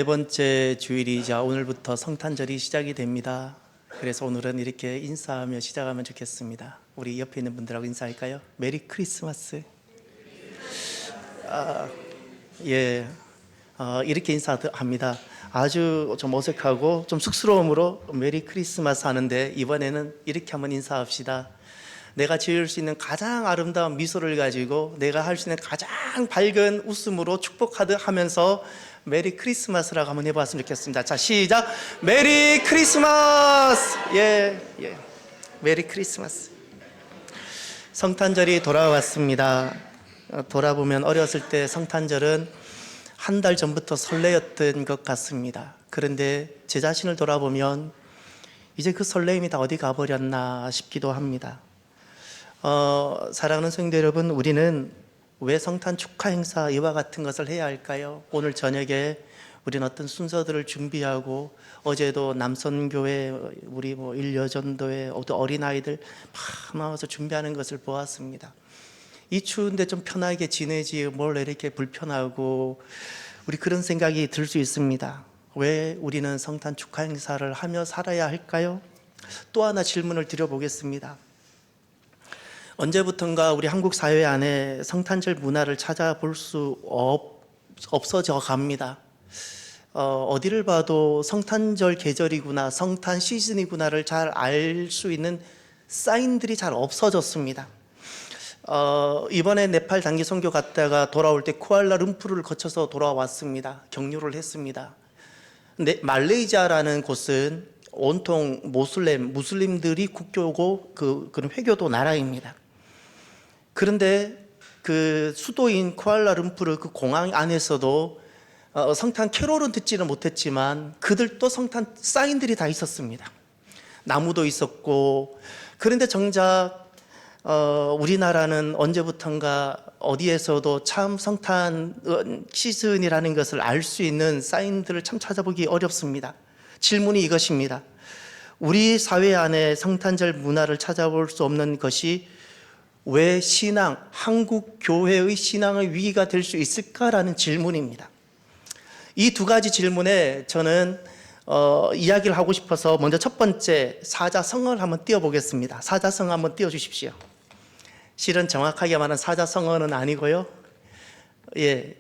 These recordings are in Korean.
네 번째 주일이자 오늘부터 성탄절이 시작이 됩니다. 그래서 오늘은 이렇게 인사하며 시작하면 좋겠습니다. 우리 옆에 있는 분들하고 인사할까요? 메리 크리스마스. 예, 이렇게 인사합니다. 아주 좀 어색하고 좀 쑥스러움으로 메리 크리스마스 하는데 이번에는 이렇게 한번 인사합시다. 내가 지을 수 있는 가장 아름다운 미소를 가지고 내가 할 수 있는 가장 밝은 웃음으로 축복하면서 메리 크리스마스라고 한번 해봤으면 좋겠습니다. 자, 시작. 메리 크리스마스. 예. 메리 크리스마스. 성탄절이 돌아왔습니다. 돌아보면 어렸을 때 성탄절은 한 달 전부터 설레었던 것 같습니다. 그런데 제 자신을 돌아보면 이제 그 설레임이 다 어디 가버렸나 싶기도 합니다. 사랑하는 성도 여러분, 우리는 왜 성탄 축하 행사 이와 같은 것을 해야 할까요? 오늘 저녁에 우리는 어떤 순서들을 준비하고 어제도 남선교회 우리 일여전도회 어린아이들 막 나와서 준비하는 것을 보았습니다. 이 추운데 좀 편하게 지내지 뭘 이렇게 불편하고 우리 그런 생각이 들 수 있습니다. 왜 우리는 성탄 축하 행사를 하며 살아야 할까요? 또 하나 질문을 드려보겠습니다. 언제부턴가 우리 한국 사회 안에 성탄절 문화를 찾아볼 수 없어져 갑니다. 어디를 봐도 성탄절 계절이구나, 성탄 시즌이구나를 잘 알 수 있는 사인들이 잘 없어졌습니다. 이번에 네팔 단기 선교 갔다가 돌아올 때 쿠알라룸푸르를 거쳐서 돌아왔습니다. 격려를 했습니다. 근데 말레이시아라는 곳은 온통 무슬림들이 국교고 그런 회교도 나라입니다. 그런데 그 수도인 쿠알라룸푸르 그 공항 안에서도 성탄 캐롤은 듣지는 못했지만 그들도 성탄 사인들이 다 있었습니다. 나무도 있었고. 그런데 정작 우리나라는 언제부턴가 어디에서도 참 성탄 시즌이라는 것을 알 수 있는 사인들을 참 찾아보기 어렵습니다. 질문이 이것입니다. 우리 사회 안에 성탄절 문화를 찾아볼 수 없는 것이 왜 한국 교회의 신앙의 위기가 될 수 있을까라는 질문입니다. 이 두 가지 질문에 저는 이야기를 하고 싶어서 먼저 첫 번째 사자성어를 한번 띄워보겠습니다. 사자성어 한번 띄워주십시오. 실은 정확하게 말하면 사자성어는 아니고요. 예,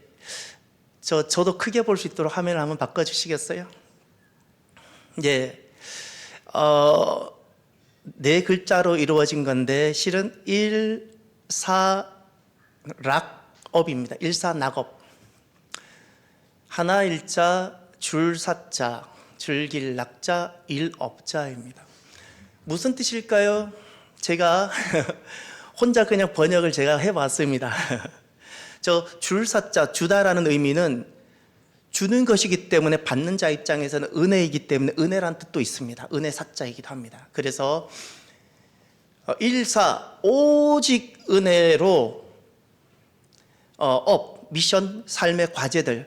저도 크게 볼 수 있도록 화면을 한번 바꿔주시겠어요? 예, 네 글자로 이루어진 건데 실은 일사락업입니다. 일사락업. 하나 일자, 줄사자, 즐길 낙자, 일업자입니다. 무슨 뜻일까요? 제가 혼자 그냥 번역을 제가 해봤습니다. 저 줄사자, 주다라는 의미는 주는 것이기 때문에 받는 자 입장에서는 은혜이기 때문에 은혜란 뜻도 있습니다. 은혜 사자이기도 합니다. 그래서 일사, 오직 은혜로 미션, 삶의 과제들을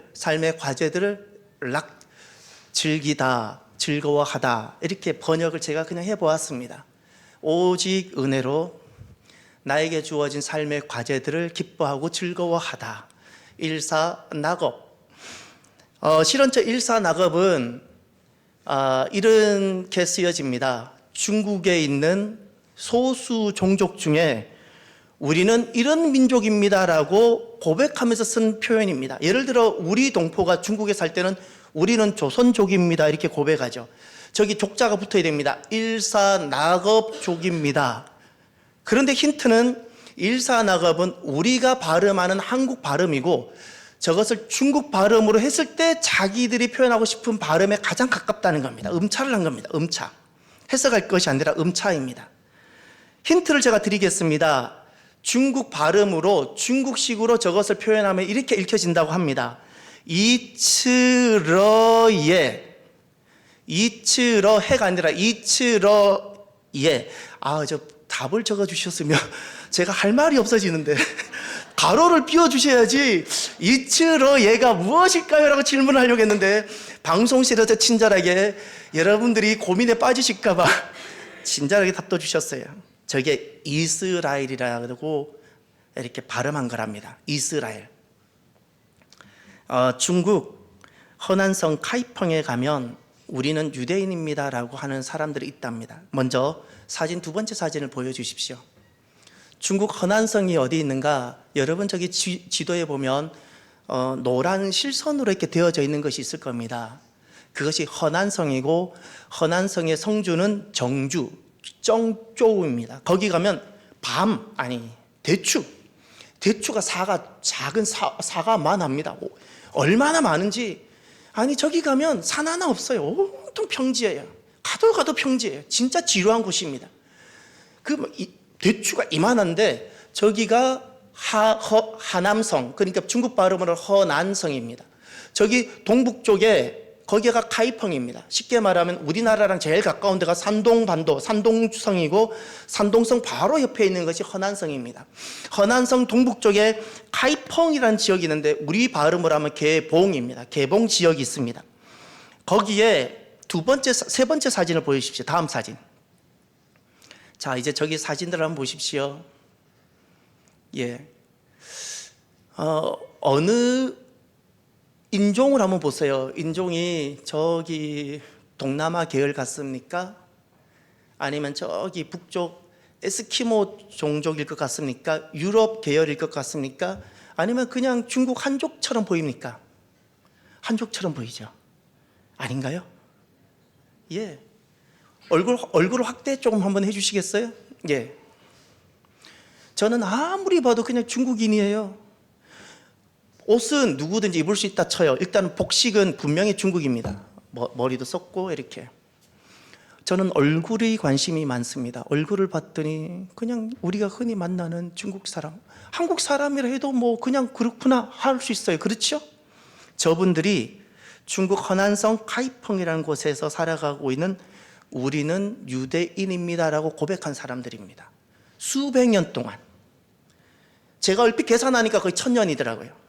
즐기다, 즐거워하다 이렇게 번역을 제가 그냥 해보았습니다. 오직 은혜로 나에게 주어진 삶의 과제들을 기뻐하고 즐거워하다. 일사낙업. 실은 저 일사낙업은 이렇게 쓰여집니다. 중국에 있는 소수 종족 중에 우리는 이런 민족입니다라고 고백하면서 쓴 표현입니다. 예를 들어 우리 동포가 중국에 살 때는 우리는 조선족입니다 이렇게 고백하죠. 저기 족자가 붙어야 됩니다. 일사낙업족입니다. 그런데 힌트는 일사낙업은 우리가 발음하는 한국 발음이고 저것을 중국 발음으로 했을 때 자기들이 표현하고 싶은 발음에 가장 가깝다는 겁니다. 음차를 한 겁니다. 음차. 해석할 것이 아니라 음차입니다. 힌트를 제가 드리겠습니다. 중국 발음으로 중국식으로 저것을 표현하면 이렇게 읽혀진다고 합니다. 이츠러예. 이츠러해가 아니라 이츠러예. 저 답을 적어주셨으면 제가 할 말이 없어지는데 가로를 비워주셔야지. 이츠러예가 무엇일까요? 라고 질문을 하려고 했는데 방송실에서 친절하게 여러분들이 고민에 빠지실까봐 친절하게 답도 주셨어요. 저게 이스라엘이라고 이렇게 발음한 거랍니다. 이스라엘. 중국 허난성 카이펑에 가면 우리는 유대인입니다라고 하는 사람들이 있답니다. 먼저 사진, 두 번째 사진을 보여주십시오. 중국 허난성이 어디 있는가? 여러분 저기 지도에 보면 노란 실선으로 이렇게 되어져 있는 것이 있을 겁니다. 그것이 허난성이고, 허난성의 성주는 정주, 정조우입니다. 거기 가면 대추가 작은 사과만 합니다. 얼마나 많은지. 아니 저기 가면 산 하나 없어요. 온통 평지예요. 가도 평지예요. 진짜 지루한 곳입니다. 대추가 이만한데 저기가 하남성, 그러니까 중국 발음으로 허난성입니다. 저기 동북 쪽에 거기가 카이펑입니다. 쉽게 말하면 우리나라랑 제일 가까운 데가 산동반도, 산동성이고, 산동성 바로 옆에 있는 것이 허난성입니다. 허난성 동북 쪽에 카이펑이라는 지역이 있는데 우리 발음으로 하면 개봉입니다. 개봉 지역이 있습니다. 거기에 세 번째 사진을 보여주십시오. 다음 사진. 자, 이제 저기 사진들 한번 보십시오. 예. 어느 인종을 한번 보세요. 인종이 저기 동남아 계열 같습니까? 아니면 저기 북쪽 에스키모 종족일 것 같습니까? 유럽 계열일 것 같습니까? 아니면 그냥 중국 한족처럼 보입니까? 한족처럼 보이죠? 아닌가요? 예. 얼굴 확대 조금 한번 해주시겠어요? 예. 저는 아무리 봐도 그냥 중국인이에요. 옷은 누구든지 입을 수 있다 쳐요. 일단 복식은 분명히 중국입니다. 머리도 썼고 이렇게. 저는 얼굴이 관심이 많습니다. 얼굴을 봤더니 그냥 우리가 흔히 만나는 중국 사람, 한국 사람이라 해도 그냥 그렇구나 할 수 있어요. 그렇죠? 저분들이 중국 허난성 카이펑이라는 곳에서 살아가고 있는 우리는 유대인입니다라고 고백한 사람들입니다. 수백 년 동안. 제가 얼핏 계산하니까 거의 1000년이더라고요.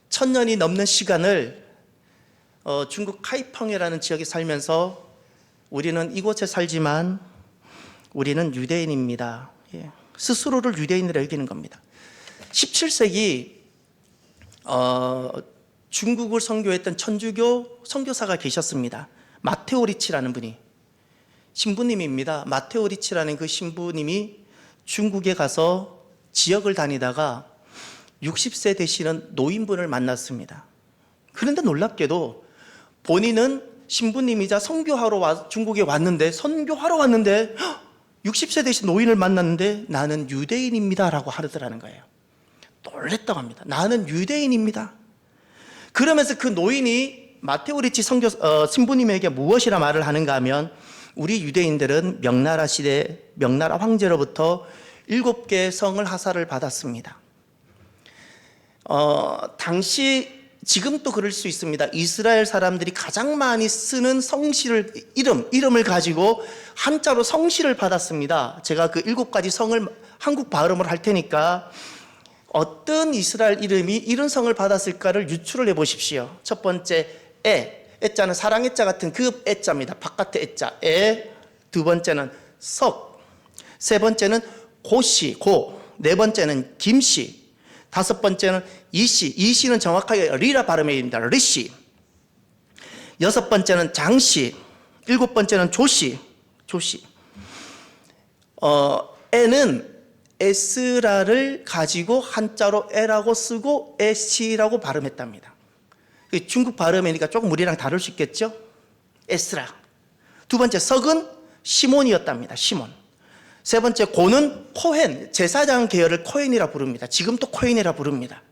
1000년이 넘는 시간을 중국 카이펑이라는 지역에 살면서 우리는 이곳에 살지만 우리는 유대인입니다. 예. 스스로를 유대인으로 여기는 겁니다. 17세기 중국을 선교했던 천주교 선교사가 계셨습니다. 마테오 리치라는 분이 신부님입니다. 마테오 리치라는 그 신부님이 중국에 가서 지역을 다니다가 60세 되시는 노인분을 만났습니다. 그런데 놀랍게도 본인은 신부님이자 중국에 왔는데, 선교하러 왔는데 60세 되신 노인을 만났는데 나는 유대인입니다 라고 하더라는 거예요. 놀랬다고 합니다. 나는 유대인입니다. 그러면서 그 노인이 마테오 리치 신부님에게 무엇이라 말을 하는가 하면, 우리 유대인들은 명나라 시대 명나라 황제로부터 7개의 성을 하사를 받았습니다. 당시 지금도 그럴 수 있습니다. 이스라엘 사람들이 가장 많이 쓰는 성씨를 이름을 가지고 한자로 성씨를 받았습니다. 제가 그 7가지 성을 한국 발음으로 할 테니까 어떤 이스라엘 이름이 이런 성을 받았을까를 유추를 해보십시오. 첫 번째 애자는 사랑의 자 같은 그 애자입니다. 바깥의 애자 두 번째는 석, 세 번째는 고씨, 네 번째는 김씨, 다섯 번째는 이씨는 정확하게 리라 발음입니다. 리씨. 여섯 번째는 장씨, 일곱 번째는 조씨. 에는 에스라를 가지고 한자로 에라고 쓰고 에시라고 발음했답니다. 중국 발음이니까 조금 우리랑 다를 수 있겠죠? 에스라. 두 번째 석은 시몬이었답니다. 시몬. 세 번째 고는 코헨, 제사장 계열을 코헨이라 부릅니다. 지금도 코헨이라 부릅니다.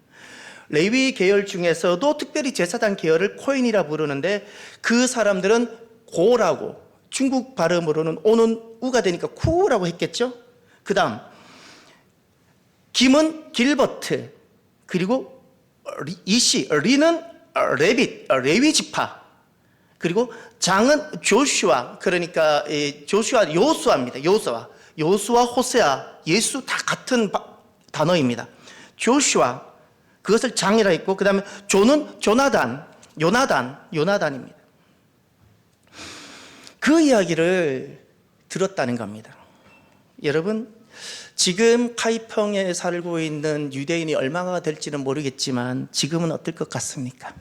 레위 계열 중에서도 특별히 제사장 계열을 코헨이라 부르는데, 그 사람들은 고라고, 중국 발음으로는 오는 우가 되니까 쿠라고 했겠죠. 그 다음 김은 길버트, 그리고 이씨, 리는 레위 지파, 그리고 장은 조슈아, 그러니까 조슈아 요수아입니다. 요수아, 호세아, 예수 다 같은 단어입니다. 조슈아, 그것을 장이라 했고, 그 다음에 조는 요나단입니다. 그 이야기를 들었다는 겁니다. 여러분, 지금 카이펑에 살고 있는 유대인이 얼마나 될지는 모르겠지만 지금은 어떨 것 같습니까?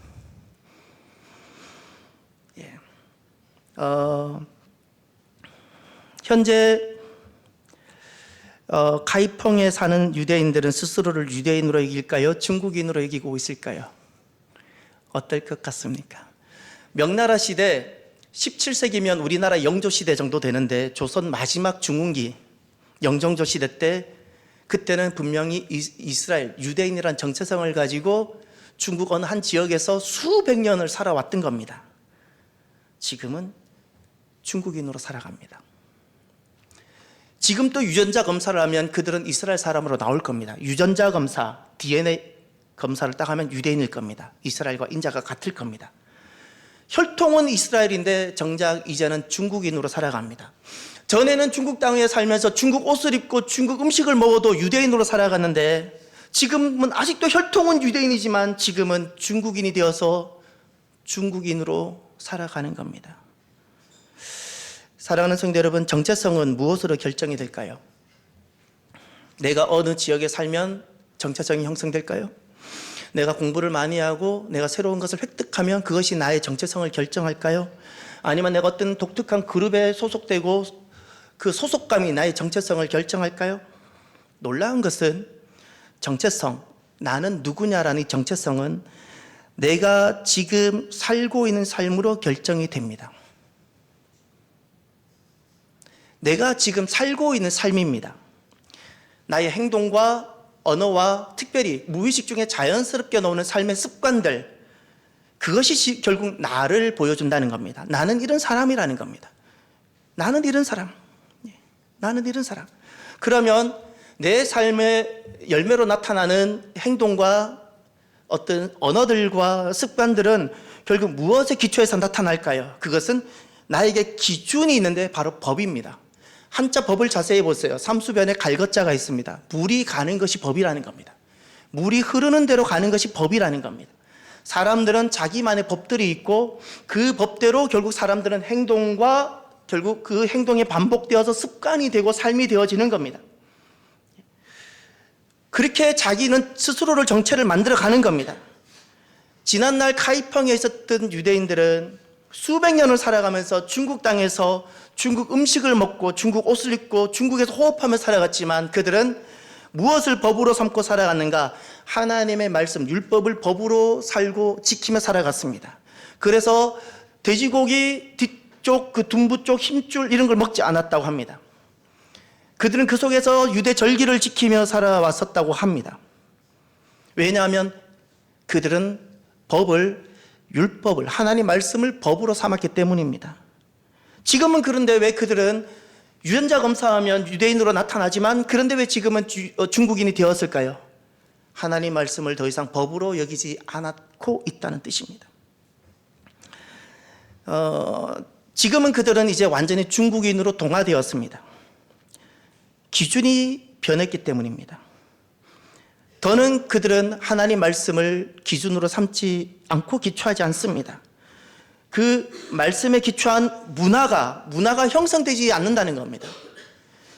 현재 카이펑에 사는 유대인들은 스스로를 유대인으로 여길까요? 중국인으로 여기고 있을까요? 어떨 것 같습니까? 명나라 시대 17세기면 우리나라 영조 시대 정도 되는데 조선 마지막 중흥기 영정조 시대 때 그때는 분명히 이스라엘 유대인이란 정체성을 가지고 중국 어느 한 지역에서 수백 년을 살아왔던 겁니다. 지금은 중국인으로 살아갑니다. 지금 또 유전자 검사를 하면 그들은 이스라엘 사람으로 나올 겁니다. 유전자 검사, DNA 검사를 딱 하면 유대인일 겁니다. 이스라엘과 인자가 같을 겁니다. 혈통은 이스라엘인데 정작 이제는 중국인으로 살아갑니다. 전에는 중국 땅에 살면서 중국 옷을 입고 중국 음식을 먹어도 유대인으로 살아갔는데 지금은 아직도 혈통은 유대인이지만 지금은 중국인이 되어서 중국인으로 살아가는 겁니다. 사랑하는 성도 여러분, 정체성은 무엇으로 결정이 될까요? 내가 어느 지역에 살면 정체성이 형성될까요? 내가 공부를 많이 하고 내가 새로운 것을 획득하면 그것이 나의 정체성을 결정할까요? 아니면 내가 어떤 독특한 그룹에 소속되고 그 소속감이 나의 정체성을 결정할까요? 놀라운 것은 정체성, 나는 누구냐라는 이 정체성은 내가 지금 살고 있는 삶으로 결정이 됩니다. 내가 지금 살고 있는 삶입니다. 나의 행동과 언어와 특별히 무의식 중에 자연스럽게 나오는 삶의 습관들, 그것이 결국 나를 보여준다는 겁니다. 나는 이런 사람이라는 겁니다. 나는 이런 사람. 나는 이런 사람. 그러면 내 삶의 열매로 나타나는 행동과 어떤 언어들과 습관들은 결국 무엇에 기초해서 나타날까요? 그것은 나에게 기준이 있는데 바로 법입니다. 한자 법을 자세히 보세요. 삼수변에 갈것자가 있습니다. 물이 가는 것이 법이라는 겁니다. 물이 흐르는 대로 가는 것이 법이라는 겁니다. 사람들은 자기만의 법들이 있고 그 법대로 결국 사람들은 행동과 결국 그 행동이 반복되어서 습관이 되고 삶이 되어지는 겁니다. 그렇게 자기는 스스로를 정체를 만들어 가는 겁니다. 지난날 카이펑에 있었던 유대인들은 수백 년을 살아가면서 중국 땅에서 중국 음식을 먹고 중국 옷을 입고 중국에서 호흡하며 살아갔지만 그들은 무엇을 법으로 삼고 살아갔는가? 하나님의 말씀, 율법을 법으로 살고 지키며 살아갔습니다. 그래서 돼지고기 뒤쪽, 그 둔부 쪽 힘줄 이런 걸 먹지 않았다고 합니다. 그들은 그 속에서 유대 절기를 지키며 살아왔었다고 합니다. 왜냐하면 그들은 율법을, 하나님 말씀을 법으로 삼았기 때문입니다. 지금은 그런데 왜 그들은 유전자 검사하면 유대인으로 나타나지만 그런데 왜 지금은 중국인이 되었을까요? 하나님 말씀을 더 이상 법으로 여기지 않고 있다는 뜻입니다. 지금은 그들은 이제 완전히 중국인으로 동화되었습니다. 기준이 변했기 때문입니다. 더는 그들은 하나님 말씀을 기준으로 삼지 않고 기초하지 않습니다. 그 말씀에 기초한 문화가 형성되지 않는다는 겁니다.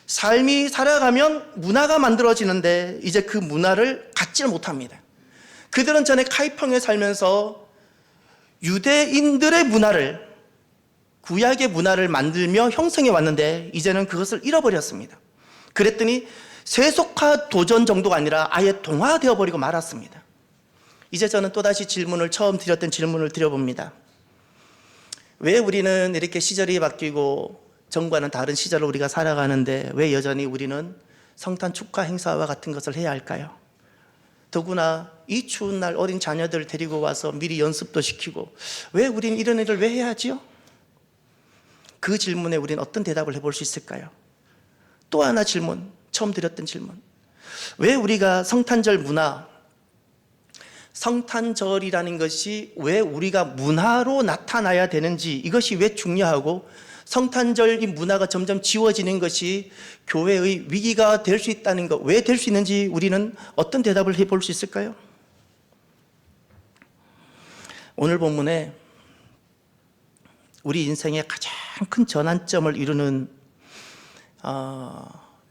삶이 살아가면 문화가 만들어지는데 이제 그 문화를 갖지를 못합니다. 그들은 전에 카이펑에 살면서 유대인들의 문화를, 구약의 문화를 만들며 형성해 왔는데 이제는 그것을 잃어버렸습니다. 그랬더니 세속화 도전 정도가 아니라 아예 동화되어 버리고 말았습니다. 이제 저는 또다시 처음 드렸던 질문을 드려봅니다. 왜 우리는 이렇게 시절이 바뀌고 전과는 다른 시절을 우리가 살아가는데 왜 여전히 우리는 성탄 축하 행사와 같은 것을 해야 할까요? 더구나 이 추운 날 어린 자녀들 데리고 와서 미리 연습도 시키고 왜 우리는 이런 일을 왜 해야 하지요? 그 질문에 우리는 어떤 대답을 해볼 수 있을까요? 또 하나 질문, 처음 드렸던 질문. 왜 우리가 성탄절 문화, 성탄절이라는 것이 왜 우리가 문화로 나타나야 되는지, 이것이 왜 중요하고 성탄절 이 문화가 점점 지워지는 것이 교회의 위기가 될 수 있다는 것, 왜 될 수 있는지 우리는 어떤 대답을 해볼 수 있을까요? 오늘 본문에 우리 인생의 가장 큰 전환점을 이루는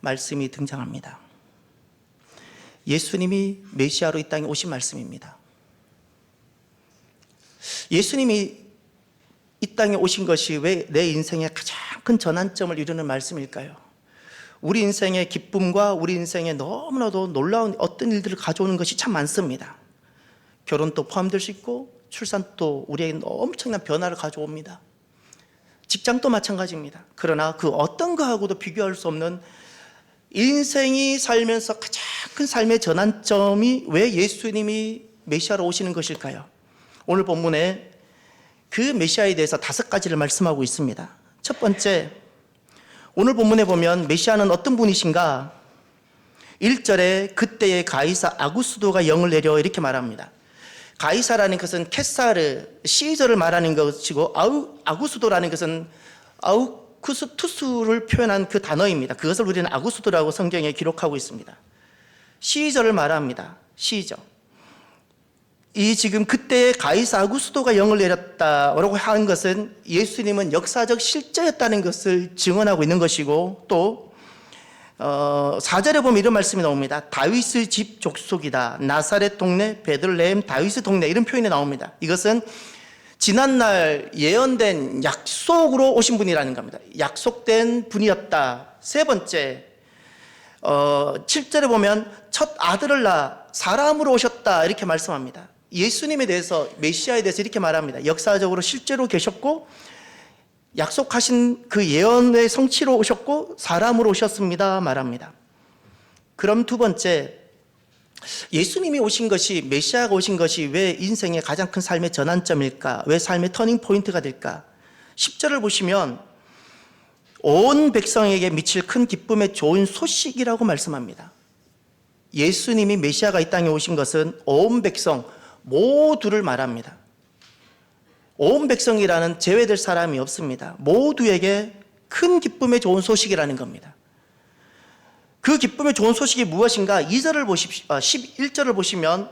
말씀이 등장합니다. 예수님이 메시아로 이 땅에 오신 말씀입니다. 예수님이 이 땅에 오신 것이 왜 내 인생의 가장 큰 전환점을 이루는 말씀일까요? 우리 인생의 기쁨과 우리 인생에 너무나도 놀라운 어떤 일들을 가져오는 것이 참 많습니다. 결혼도 포함될 수 있고 출산도 우리에게 엄청난 변화를 가져옵니다. 직장도 마찬가지입니다. 그러나 그 어떤 거하고도 비교할 수 없는 인생이 살면서 가장 큰 삶의 전환점이 왜 예수님이 메시아로 오시는 것일까요? 오늘 본문에 그 메시아에 대해서 5가지를 말씀하고 있습니다. 첫 번째, 오늘 본문에 보면 메시아는 어떤 분이신가? 1절에 그때의 가이사 아구스도가 영을 내려 이렇게 말합니다. 가이사라는 것은 케사르, 시저를 말하는 것이고 아구스도라는 것은 아우쿠스투스를 표현한 그 단어입니다. 그것을 우리는 아구스도라고 성경에 기록하고 있습니다. 시저를 말합니다. 시저. 이 지금 그때 가이사 아구스도가 영을 내렸다라고 하는 것은 예수님은 역사적 실제였다는 것을 증언하고 있는 것이고, 또 4절에 보면 이런 말씀이 나옵니다. 다윗의 집 족속이다. 나사렛 동네, 베들레헴, 다윗의 동네, 이런 표현이 나옵니다. 이것은 지난날 예언된 약속으로 오신 분이라는 겁니다. 약속된 분이었다. 세 번째, 7절에 보면 첫 아들을 낳아 사람으로 오셨다, 이렇게 말씀합니다. 예수님에 대해서, 메시아에 대해서 이렇게 말합니다. 역사적으로 실제로 계셨고 약속하신 그 예언의 성취로 오셨고 사람으로 오셨습니다 말합니다. 그럼 두 번째, 예수님이 오신 것이, 메시아가 오신 것이 왜 인생의 가장 큰 삶의 전환점일까? 왜 삶의 터닝 포인트가 될까? 10절을 보시면 온 백성에게 미칠 큰 기쁨의 좋은 소식이라고 말씀합니다. 예수님이 메시아가 이 땅에 오신 것은 온 백성 모두를 말합니다. 온 백성이라는 제외될 사람이 없습니다. 모두에게 큰 기쁨의 좋은 소식이라는 겁니다. 그 기쁨의 좋은 소식이 무엇인가? 2절을 보십시오. 11절을 보시면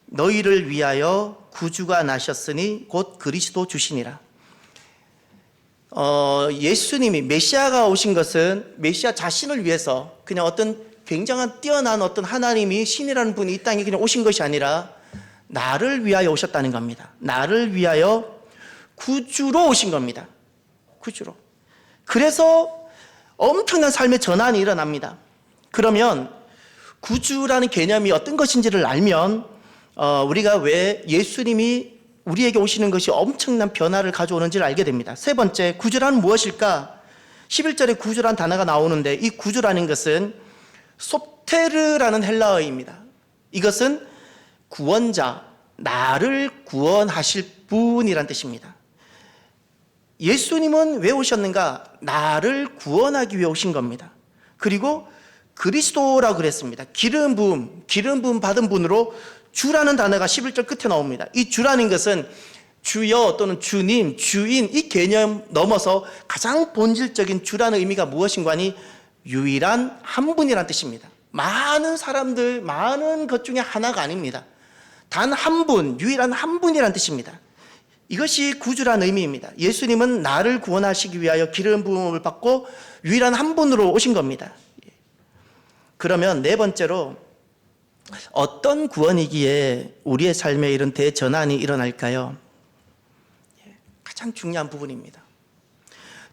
너희를 위하여 구주가 나셨으니 곧 그리스도 주시니라. 예수님이, 메시아가 오신 것은 메시아 자신을 위해서, 그냥 어떤 굉장한 뛰어난 어떤 하나님이, 신이라는 분이 이 땅에 그냥 오신 것이 아니라 나를 위하여 오셨다는 겁니다. 나를 위하여 구주로 오신 겁니다. 구주로. 그래서 엄청난 삶의 전환이 일어납니다. 그러면 구주라는 개념이 어떤 것인지를 알면 우리가 왜 예수님이 우리에게 오시는 것이 엄청난 변화를 가져오는지를 알게 됩니다. 세 번째, 구주란 무엇일까? 11절에 구주란 단어가 나오는데, 이 구주라는 것은 소테르라는 헬라어입니다. 이것은 구원자, 나를 구원하실 분이란 뜻입니다. 예수님은 왜 오셨는가? 나를 구원하기 위해 오신 겁니다. 그리고 그리스도라고 그랬습니다. 기름 부음 받은 분으로 주라는 단어가 11절 끝에 나옵니다. 이 주라는 것은 주여 또는 주님, 주인, 이 개념 넘어서 가장 본질적인 주라는 의미가 무엇인가 하니 유일한 한 분이란 뜻입니다. 많은 사람들, 많은 것 중에 하나가 아닙니다. 단 한 분, 유일한 한 분이란 뜻입니다. 이것이 구주라는 의미입니다. 예수님은 나를 구원하시기 위하여 기름 부음을 받고 유일한 한 분으로 오신 겁니다. 그러면 네 번째로, 어떤 구원이기에 우리의 삶에 이런 대전환이 일어날까요? 가장 중요한 부분입니다.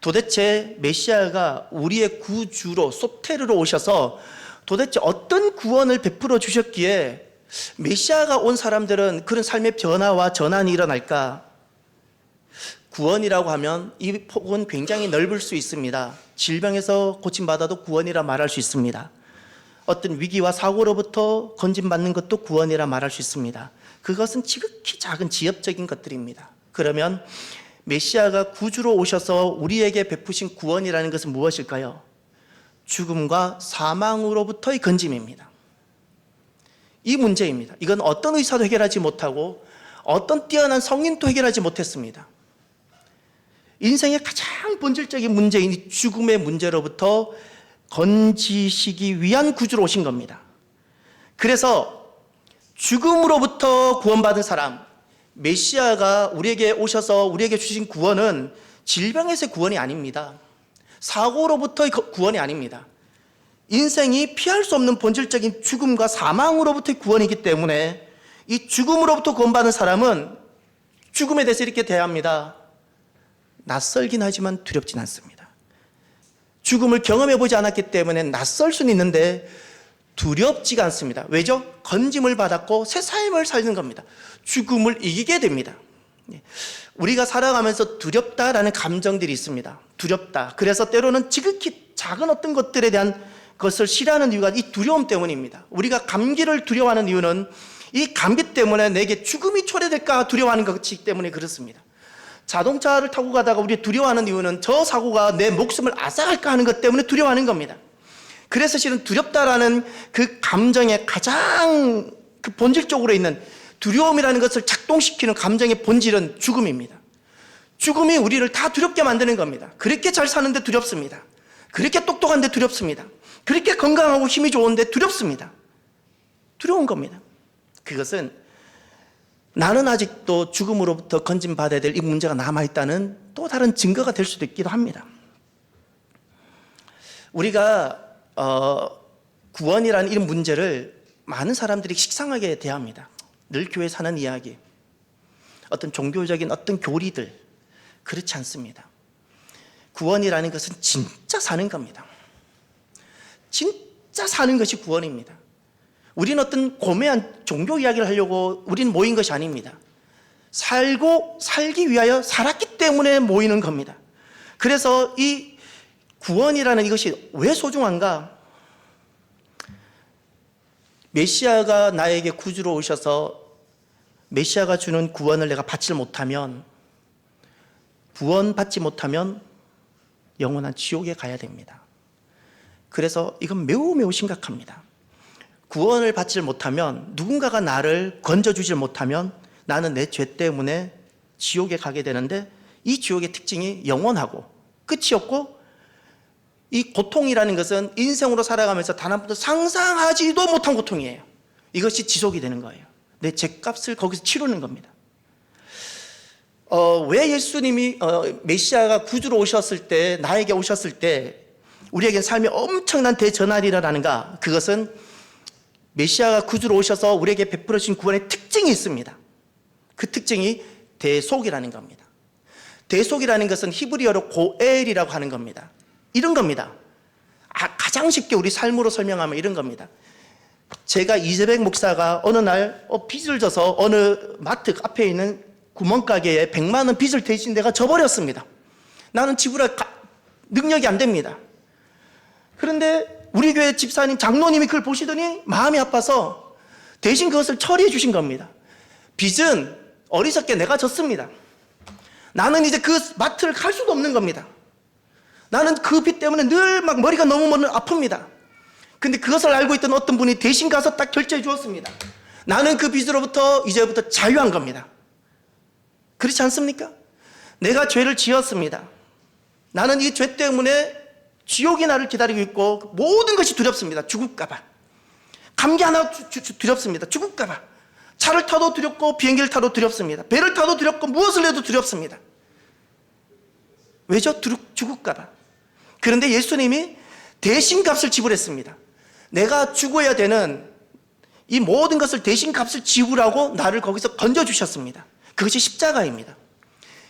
도대체 메시아가 우리의 구주로, 소테르로 오셔서 도대체 어떤 구원을 베풀어 주셨기에 메시아가 온 사람들은 그런 삶의 변화와 전환이 일어날까? 구원이라고 하면 이 폭은 굉장히 넓을 수 있습니다. 질병에서 고침받아도 구원이라 말할 수 있습니다. 어떤 위기와 사고로부터 건진받는 것도 구원이라 말할 수 있습니다. 그것은 지극히 작은 지엽적인 것들입니다. 그러면 메시아가 구주로 오셔서 우리에게 베푸신 구원이라는 것은 무엇일까요? 죽음과 사망으로부터의 건짐입니다. 이 문제입니다. 이건 어떤 의사도 해결하지 못하고 어떤 뛰어난 성인도 해결하지 못했습니다. 인생의 가장 본질적인 문제인 이 죽음의 문제로부터 건지시기 위한 구주로 오신 겁니다. 그래서 죽음으로부터 구원받은 사람, 메시아가 우리에게 오셔서 우리에게 주신 구원은 질병에서의 구원이 아닙니다. 사고로부터의 구원이 아닙니다. 인생이 피할 수 없는 본질적인 죽음과 사망으로부터의 구원이기 때문에 이 죽음으로부터 구원받은 사람은 죽음에 대해서 이렇게 대합니다. 낯설긴 하지만 두렵진 않습니다. 죽음을 경험해 보지 않았기 때문에 낯설 수는 있는데 두렵지가 않습니다. 왜죠? 건짐을 받았고 새 삶을 살는 겁니다. 죽음을 이기게 됩니다. 우리가 살아가면서 두렵다라는 감정들이 있습니다. 두렵다. 그래서 때로는 지극히 작은 어떤 것들에 대한 것을 싫어하는 이유가 이 두려움 때문입니다. 우리가 감기를 두려워하는 이유는 이 감기 때문에 내게 죽음이 초래될까 두려워하는 것이기 때문에 그렇습니다. 자동차를 타고 가다가 우리 두려워하는 이유는 저 사고가 내 목숨을 앗아갈까 하는 것 때문에 두려워하는 겁니다. 그래서 실은 두렵다라는 그 감정의 가장 그 본질적으로 있는 두려움이라는 것을 작동시키는 감정의 본질은 죽음입니다. 죽음이 우리를 다 두렵게 만드는 겁니다. 그렇게 잘 사는데 두렵습니다. 그렇게 똑똑한데 두렵습니다. 그렇게 건강하고 힘이 좋은데 두렵습니다. 두려운 겁니다. 그것은 나는 아직도 죽음으로부터 건짐받아야 될 이 문제가 남아있다는 또 다른 증거가 될 수도 있기도 합니다. 우리가 구원이라는 이런 문제를 많은 사람들이 식상하게 대합니다. 늘 교회 사는 이야기, 어떤 종교적인 어떤 교리들, 그렇지 않습니다. 구원이라는 것은 진짜 사는 겁니다. 진짜 사는 것이 구원입니다. 우리는 어떤 고매한 종교 이야기를 하려고 우리는 모인 것이 아닙니다. 살기 위하여 살았기 때문에 모이는 겁니다. 그래서 이 구원이라는 이것이 왜 소중한가? 메시아가 나에게 구주로 오셔서 메시아가 주는 구원을 내가 받지 못하면, 구원받지 못하면 영원한 지옥에 가야 됩니다. 그래서 이건 매우 심각합니다. 구원을 받지 못하면, 누군가가 나를 건져주지 못하면 나는 내 죄 때문에 지옥에 가게 되는데, 이 지옥의 특징이 영원하고 끝이 없고, 이 고통이라는 것은 인생으로 살아가면서 단 한 번도 상상하지도 못한 고통이에요. 이것이 지속이 되는 거예요. 내 죄값을 거기서 치르는 겁니다. 왜 예수님이 메시아가 구주로 오셨을 때, 나에게 오셨을 때 우리에게 삶이 엄청난 대전환이 일어나는가? 그것은 메시아가 구주로 오셔서 우리에게 베풀어 주신 구원의 특징이 있습니다. 그 특징이 대속이라는 겁니다. 대속이라는 것은 히브리어로 고엘이라고 하는 겁니다. 이런 겁니다. 가장 쉽게 우리 삶으로 설명하면 이런 겁니다. 제가 이재백 목사가 어느 날 빚을 져서 어느 마트 앞에 있는 구멍가게에 100만 원 빚을 대신 내가 져버렸습니다. 나는 지불할 능력이 안 됩니다. 그런데 우리 교회 집사님, 장로님이 그걸 보시더니 마음이 아파서 대신 그것을 처리해 주신 겁니다. 빚은 어리석게 내가 졌습니다. 나는 이제 그 마트를 갈 수도 없는 겁니다. 나는 그 빚 때문에 늘 막 머리가 너무 아픕니다. 근데 그것을 알고 있던 어떤 분이 대신 가서 딱 결제해 주었습니다. 나는 그 빚으로부터 이제부터 자유한 겁니다. 그렇지 않습니까? 내가 죄를 지었습니다. 나는 이 죄 때문에 지옥이 나를 기다리고 있고 모든 것이 두렵습니다. 죽을까봐. 감기 하나 두렵습니다. 죽을까봐. 차를 타도 두렵고 비행기를 타도 두렵습니다. 배를 타도 두렵고 무엇을 해도 두렵습니다. 왜죠? 죽을까봐. 그런데 예수님이 대신값을 지불했습니다. 내가 죽어야 되는 이 모든 것을 대신값을 지불하고 나를 거기서 건져주셨습니다. 그것이 십자가입니다.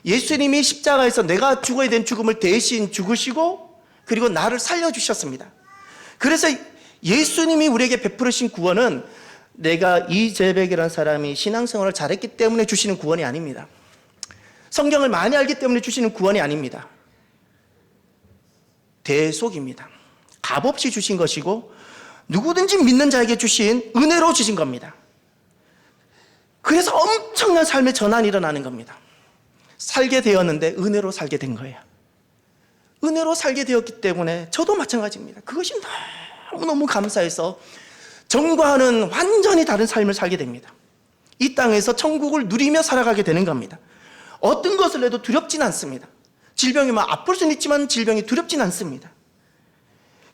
예수님이 십자가에서 내가 죽어야 되는 죽음을 대신 죽으시고 그리고 나를 살려주셨습니다. 그래서 예수님이 우리에게 베풀으신 구원은 내가 이재백이라는 사람이 신앙생활을 잘했기 때문에 주시는 구원이 아닙니다. 성경을 많이 알기 때문에 주시는 구원이 아닙니다. 대속입니다. 값없이 주신 것이고 누구든지 믿는 자에게 주신 은혜로 주신 겁니다. 그래서 엄청난 삶의 전환이 일어나는 겁니다. 살게 되었는데 은혜로 살게 된 거예요. 은혜로 살게 되었기 때문에 저도 마찬가지입니다. 그것이 너무너무 감사해서 전과는 완전히 다른 삶을 살게 됩니다. 이 땅에서 천국을 누리며 살아가게 되는 겁니다. 어떤 것을 해도 두렵진 않습니다. 질병이 아플 수는 있지만 질병이 두렵진 않습니다.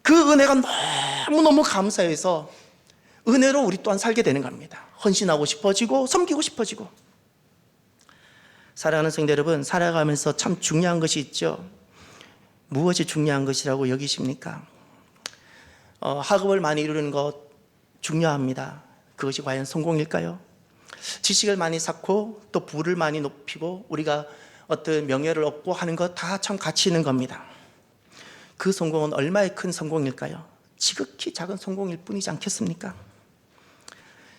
그 은혜가 너무너무 감사해서 은혜로 우리 또한 살게 되는 겁니다. 헌신하고 싶어지고 섬기고 싶어지고. 사랑하는 성도 여러분, 살아가면서 참 중요한 것이 있죠. 무엇이 중요한 것이라고 여기십니까? 학업을 많이 이루는 것 중요합니다. 그것이 과연 성공일까요? 지식을 많이 쌓고 또 부를 많이 높이고 우리가 어떤 명예를 얻고 하는 것 다 참 가치 있는 겁니다. 그 성공은 얼마의 큰 성공일까요? 지극히 작은 성공일 뿐이지 않겠습니까?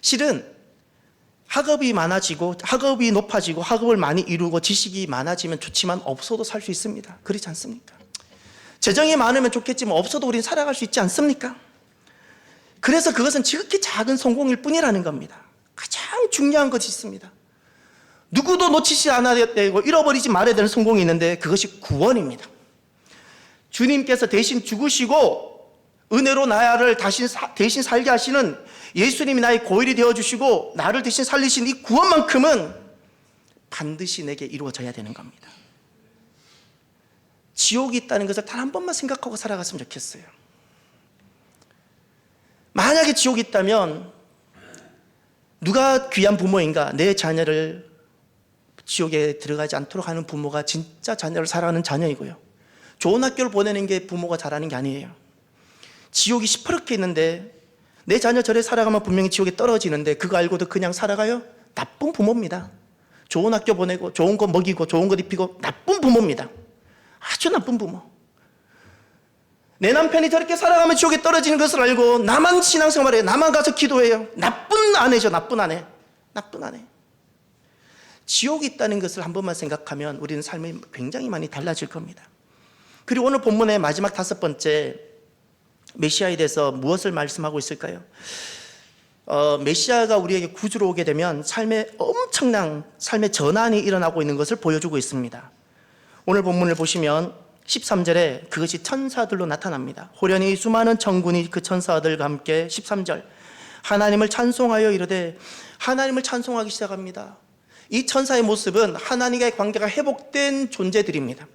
실은 학업이 많아지고 학업이 높아지고 학업을 많이 이루고 지식이 많아지면 좋지만 없어도 살 수 있습니다. 그렇지 않습니까? 재정이 많으면 좋겠지만 없어도 우리는 살아갈 수 있지 않습니까? 그래서 그것은 지극히 작은 성공일 뿐이라는 겁니다. 가장 중요한 것이 있습니다. 누구도 놓치지 않아야 되고 잃어버리지 말아야 되는 성공이 있는데 그것이 구원입니다. 주님께서 대신 죽으시고 은혜로 나를 대신 살게 하시는 예수님이 나의 고일이 되어주시고 나를 대신 살리신 이 구원만큼은 반드시 내게 이루어져야 되는 겁니다. 지옥이 있다는 것을 단 한 번만 생각하고 살아갔으면 좋겠어요. 만약에 지옥이 있다면 누가 귀한 부모인가? 내 자녀를 지옥에 들어가지 않도록 하는 부모가 진짜 자녀를 사랑하는 자녀이고요. 좋은 학교를 보내는 게 부모가 잘하는 게 아니에요. 지옥이 시퍼렇게 있는데 내 자녀 저래 살아가면 분명히 지옥에 떨어지는데 그거 알고도 그냥 살아가요? 나쁜 부모입니다. 좋은 학교 보내고 좋은 거 먹이고 좋은 거 입히고 나쁜 부모입니다. 아주 나쁜 부모. 내 남편이 저렇게 살아가면 지옥에 떨어지는 것을 알고 나만 신앙생활해요. 나만 가서 기도해요. 나쁜 아내죠. 나쁜 아내. 나쁜 아내. 지옥이 있다는 것을 한 번만 생각하면 우리는 삶이 굉장히 많이 달라질 겁니다. 그리고 오늘 본문의 마지막 5번째 메시아에 대해서 무엇을 말씀하고 있을까요? 메시아가 우리에게 구주로 오게 되면 삶에 엄청난 삶의 전환이 일어나고 있는 것을 보여주고 있습니다. 오늘 본문을 보시면 13절에 그것이 천사들로 나타납니다. 호련히 수많은 천군이 그 천사들과 함께 13절 하나님을 찬송하여 이르되 하나님을 찬송하기 시작합니다. 이 천사의 모습은 하나님과의 관계가 회복된 존재들입니다.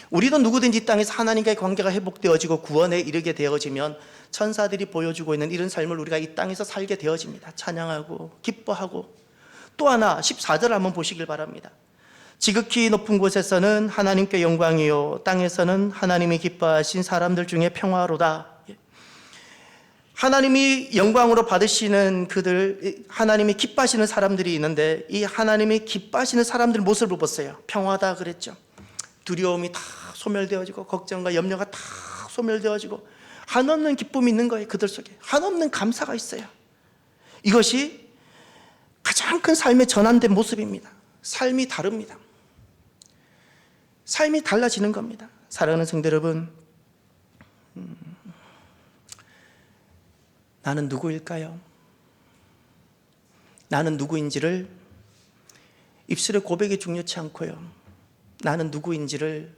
우리도 누구든지 이 땅에서 하나님과의 관계가 회복되어지고 구원에 이르게 되어지면 천사들이 보여주고 있는 이런 삶을 우리가 이 땅에서 살게 되어집니다. 찬양하고 기뻐하고. 또 하나 14절 한번 보시길 바랍니다. 지극히 높은 곳에서는 하나님께 영광이요 땅에서는 하나님이 기뻐하신 사람들 중에 평화로다. 하나님이 영광으로 받으시는 그들, 하나님이 기뻐하시는 사람들이 있는데 이 하나님이 기뻐하시는 사람들 모습을 보세요. 평화다 그랬죠. 두려움이 다 소멸되어지고 걱정과 염려가 다 소멸되어지고 한없는 기쁨이 있는 거예요. 그들 속에 한없는 감사가 있어요. 이것이 가장 큰 삶의 전환된 모습입니다. 삶이 다릅니다. 삶이 달라지는 겁니다. 사랑하는 성도 여러분, 나는 누구일까요? 나는 누구인지를 입술의 고백이 중요치 않고요. 나는 누구인지를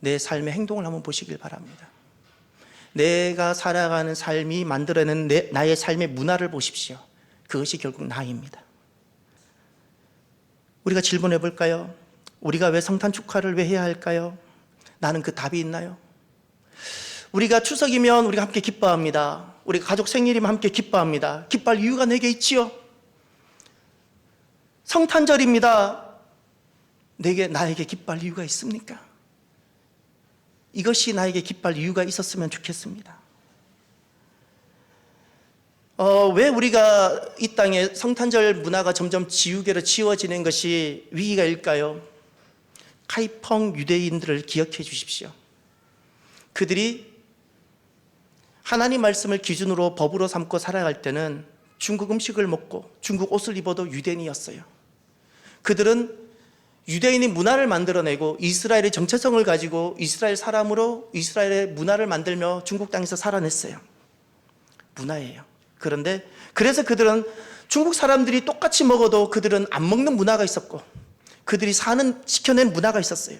내 삶의 행동을 한번 보시길 바랍니다. 내가 살아가는 삶이 만들어낸 나의 삶의 문화를 보십시오. 그것이 결국 나입니다. 우리가 질문해 볼까요? 우리가 왜 성탄 축하를 왜 해야 할까요? 나는 그 답이 있나요? 우리가 추석이면 우리가 함께 기뻐합니다. 우리가 가족 생일이면 함께 기뻐합니다. 기뻐할 이유가 내게 있지요. 성탄절입니다. 나에게 기뻐할 이유가 있습니까? 이것이 나에게 기뻐할 이유가 있었으면 좋겠습니다. 왜 우리가 이 땅에 성탄절 문화가 점점 지우개로 지워지는 것이 위기가일까요? 카이펑 유대인들을 기억해 주십시오. 그들이 하나님 말씀을 기준으로 법으로 삼고 살아갈 때는 중국 음식을 먹고 중국 옷을 입어도 유대인이었어요. 그들은 유대인의 문화를 만들어내고 이스라엘의 정체성을 가지고 이스라엘 사람으로 이스라엘의 문화를 만들며 중국 땅에서 살아냈어요. 문화예요. 그런데 그래서 그들은 중국 사람들이 똑같이 먹어도 그들은 안 먹는 문화가 있었고 그들이 시켜낸 문화가 있었어요.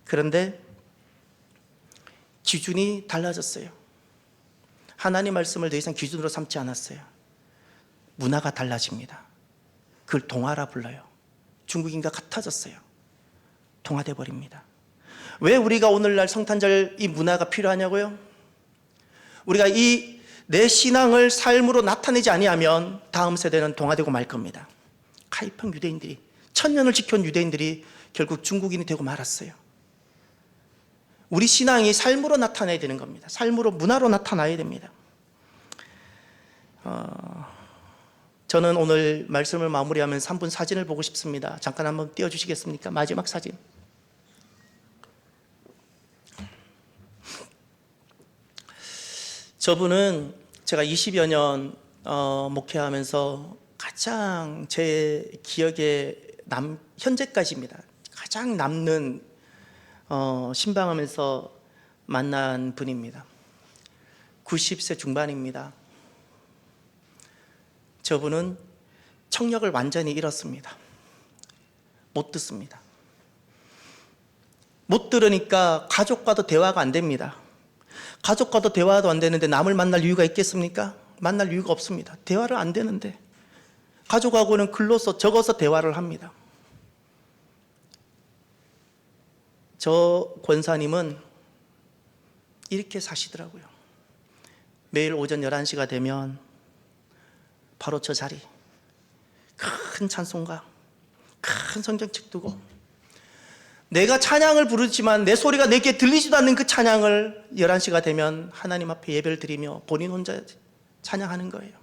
그런데 기준이 달라졌어요. 하나님 말씀을 더 이상 기준으로 삼지 않았어요. 문화가 달라집니다. 그걸 동화라 불러요. 중국인과 같아졌어요. 동화돼 버립니다. 왜 우리가 오늘날 성탄절 이 문화가 필요하냐고요? 우리가 내 신앙을 삶으로 나타내지 아니하면 다음 세대는 동화되고 말 겁니다. 카이펑 유대인들이 1000년을 지켜온 유대인들이 결국 중국인이 되고 말았어요. 우리 신앙이 삶으로 나타나야 되는 겁니다. 삶으로 문화로 나타나야 됩니다. 저는 오늘 말씀을 마무리하면서 한 분 사진을 보고 싶습니다. 잠깐 한번 띄워주시겠습니까? 마지막 사진. 저분은 제가 20여 년 목회하면서 가장 제 기억에 현재까지입니다. 가장 남는 신방하면서 만난 분입니다. 90세 중반입니다. 저분은 청력을 완전히 잃었습니다. 못 듣습니다. 못 들으니까 가족과도 대화가 안 됩니다. 가족과도 대화도 안 되는데 남을 만날 이유가 있겠습니까? 만날 이유가 없습니다. 대화를 안 되는데 가족하고는 글로서 적어서 대화를 합니다. 저 권사님은 이렇게 사시더라고요. 매일 오전 11시가 되면 바로 저 자리, 큰 찬송가, 큰 성경책 두고 내가 찬양을 부르지만 내 소리가 내게 들리지도 않는 그 찬양을 11시가 되면 하나님 앞에 예배를 드리며 본인 혼자 찬양하는 거예요.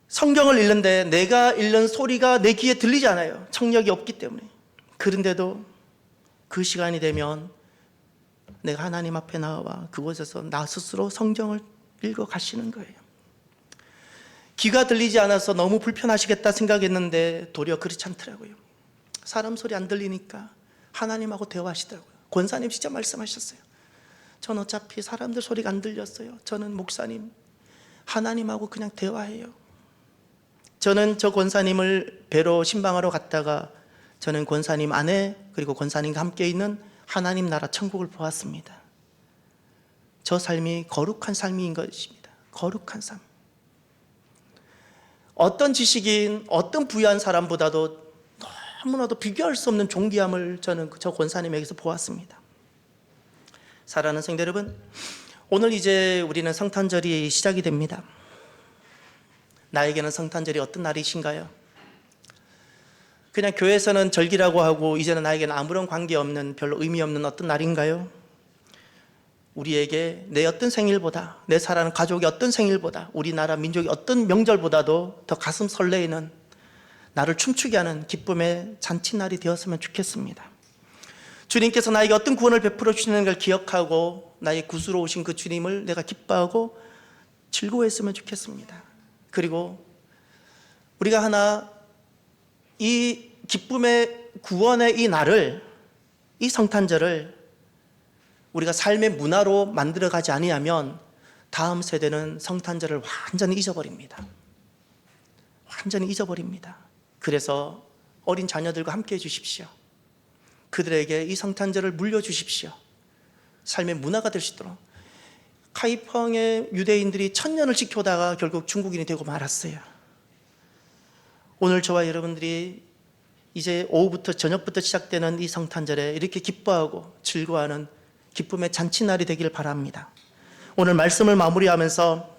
성경을 읽는데 내가 읽는 소리가 내 귀에 들리지 않아요. 청력이 없기 때문에. 그런데도 그 시간이 되면 내가 하나님 앞에 나와 그곳에서 나 스스로 성경을 읽어 가시는 거예요. 귀가 들리지 않아서 너무 불편하시겠다 생각했는데 도리어 그렇지 않더라고요. 사람 소리 안 들리니까 하나님하고 대화하시더라고요. 권사님 진짜 말씀하셨어요. 전 어차피 사람들 소리가 안 들렸어요. 저는 목사님, 하나님하고 그냥 대화해요. 저는 저 권사님을 뵈러 신방하러 갔다가 저는 권사님 아내 그리고 권사님과 함께 있는 하나님 나라 천국을 보았습니다. 저 삶이 거룩한 삶인 것입니다. 거룩한 삶. 어떤 지식인, 어떤 부유한 사람보다도 너무나도 비교할 수 없는 존귀함을 저는 저 권사님에게서 보았습니다. 사랑하는 성도 여러분, 오늘 이제 우리는 성탄절이 시작이 됩니다. 나에게는 성탄절이 어떤 날이신가요? 그냥 교회에서는 절기라고 하고 이제는 나에게는 아무런 관계없는 별로 의미 없는 어떤 날인가요? 우리에게 내 어떤 생일보다, 내 사랑하는 가족의 어떤 생일보다, 우리나라 민족의 어떤 명절보다도 더 가슴 설레이는, 나를 춤추게 하는 기쁨의 잔치날이 되었으면 좋겠습니다. 주님께서 나에게 어떤 구원을 베풀어 주시는 걸 기억하고 나의 구주로 오신 그 주님을 내가 기뻐하고 즐거워했으면 좋겠습니다. 그리고 우리가 하나 이 기쁨의 구원의 이 날을, 이 성탄절을 우리가 삶의 문화로 만들어가지 아니하면 다음 세대는 성탄절을 완전히 잊어버립니다. 완전히 잊어버립니다. 그래서 어린 자녀들과 함께 해주십시오. 그들에게 이 성탄절을 물려주십시오. 삶의 문화가 될 수 있도록. 카이펑의 유대인들이 1000년을 지켜다가 결국 중국인이 되고 말았어요. 오늘 저와 여러분들이 이제 오후부터 저녁부터 시작되는 이 성탄절에 이렇게 기뻐하고 즐거워하는 기쁨의 잔치날이 되길 바랍니다. 오늘 말씀을 마무리하면서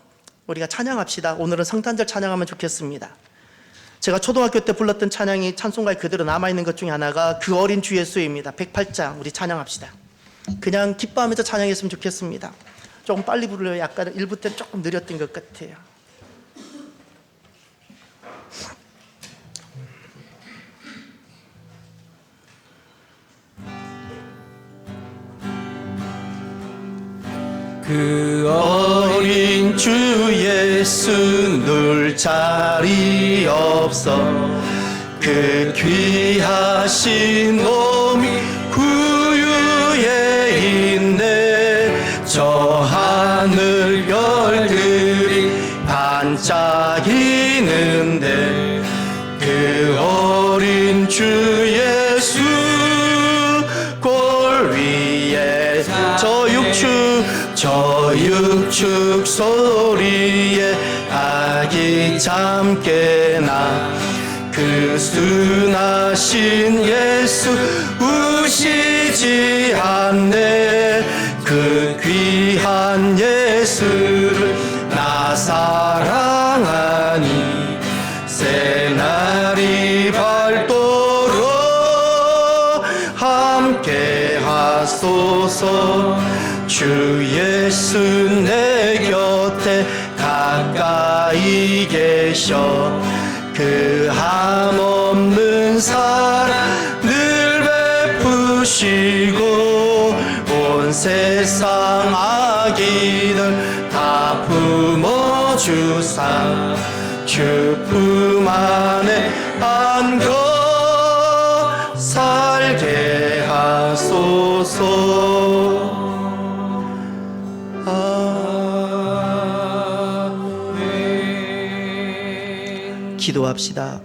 우리가 찬양합시다. 오늘은 성탄절 찬양하면 좋겠습니다. 제가 초등학교 때 불렀던 찬양이 찬송가에 그대로 남아있는 것 중에 하나가 그 어린 주 예수입니다. 108장 우리 찬양합시다. 그냥 기뻐하면서 찬양했으면 좋겠습니다. 조금 빨리 부르려요. 약간 1부 때는 조금 느렸던 것 같아요. 그 어린 주 예수 늘 자리 없어 그 귀하신 몸이 구유에 있네. 저 하늘 별들이 반짝이는데 그 어린 주 예수 골 위에 저 육축 소리에 아기 잠 깨나 그 순하신 예수 우시지 않네. 그 귀한 예수를 나 사랑하니 새날이 밝도록 함께 하소서. 주 예수 내 곁에 가까이 계셔 그 함없는 사랑 늘 베푸시고 온 세상 아기들 다 품어주사 주 품 안에 안고 살게 하소서. 아멘. 기도합시다.